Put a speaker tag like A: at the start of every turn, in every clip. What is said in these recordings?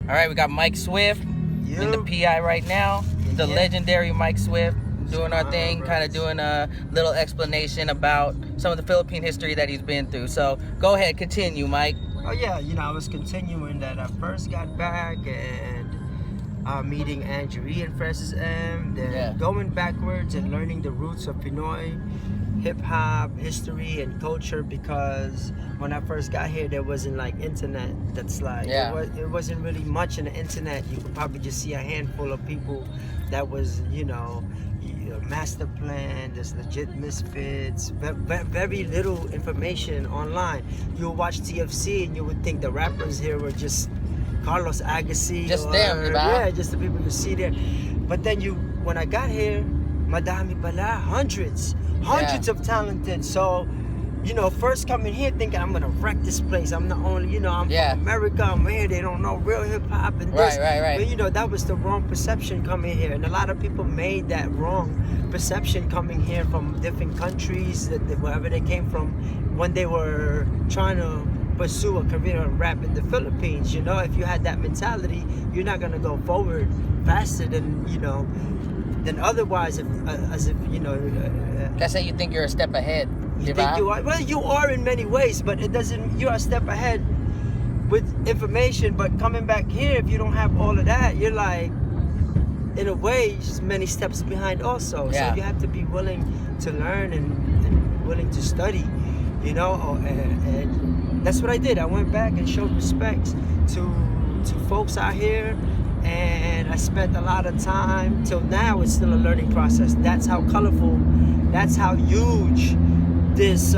A: All right, we got Mike Swift in the PI right now. The legendary Mike Swift doing our thing, kind of doing a little explanation about some of the Philippine history that he's been through. So go ahead, continue, Mike.
B: Oh yeah, I was continuing that. I first got back and meeting Andrew E. and Francis M. Then going backwards and learning the roots of Pinoy hip-hop history and culture, because when I first got here there wasn't like internet. That's like it wasn't really much in the internet. You could probably just see a handful of people that was master plan, there's legit misfits, very little information online. You would watch TFC and you would think the rappers here were just Carlos Agassi,
A: just them,
B: yeah, just the people you see there. But then when I got here, madami pala, hundreds of talented. So first coming here thinking I'm gonna wreck this place. I'm not only, I'm from America, I'm here, they don't know real hip-hop and this.
A: Right.
B: But that was the wrong perception coming here. And a lot of people made that wrong perception coming here from different countries, wherever they came from, when they were trying to pursue a career in rap in the Philippines. If you had that mentality, you're not gonna go forward faster than, than otherwise,
A: Kasi you think you're a step ahead.
B: You think you are? Well, you are in many ways, but it doesn't. You're a step ahead with information, but coming back here, if you don't have all of that, you're like, in a way, just many steps behind also. So you have to be willing to learn and willing to study, and that's what I did. I went back and showed respect to folks out here, and I spent a lot of time. Till now, it's still a learning process. That's how colorful, that's how huge this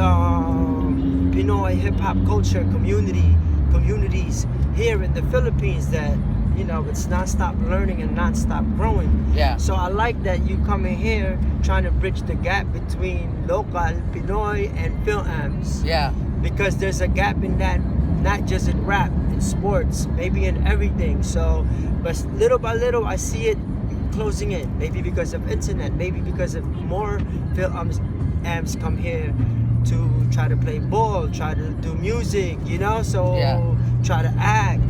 B: Pinoy hip-hop culture communities here in the Philippines, that it's non-stop learning and non-stop growing. So I like that you come in here trying to bridge the gap between local Pinoy and Phil-Ams. Because there's a gap in that, not just in rap, in sports, maybe in everything. So, but little by little I see it closing in, maybe because of internet, maybe because of more Phil-Ams come here to try to play ball, try to do music, so try to act.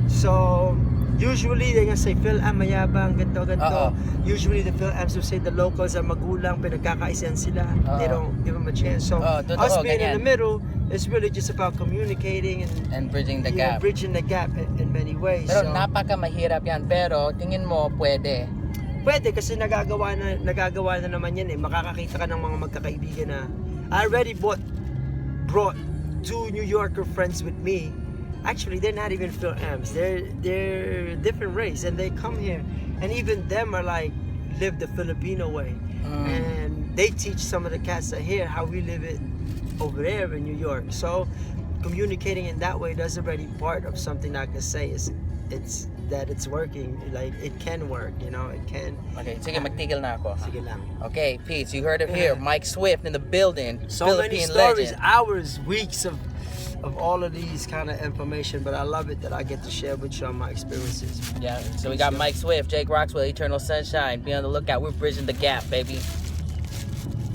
B: So usually they're gonna say Phil-Am mayabang, ganto. Usually the Phil-Ams will say the locals are magulang, pinagkakaisan sila. They don't give them a chance. So us being in the middle, it's really just about communicating and
A: bridging the gap.
B: Bridging the gap in many ways.
A: Pero napaka-mahirap yan, pero tingin mo pwede.
B: Pwede kasi nagagawa na naman yan eh. Makakakita ka ng mga magkakaibigan na I already brought 2 New Yorker friends with me. Actually, they're not even Phil-Ams. They're different race, and they come here, and even them are like live the Filipino way, and they teach some of the cats that here how we live it over there in New York. So communicating in that way, that's already part of something I can say is it's working. Like it can work, it can.
A: Okay, sige, magtigil na ako.
B: Sige lang.
A: Okay, peace. You heard it here. Mike Swift in the building.
B: So
A: Philippine
B: many stories,
A: legend.
B: hours, weeks of all of these kind of information, but I love it that I get to share with you on my experiences.
A: So we got Mike Swift, Jake Rockswell, Eternal Sunshine. Be on the lookout. We're bridging the gap, baby.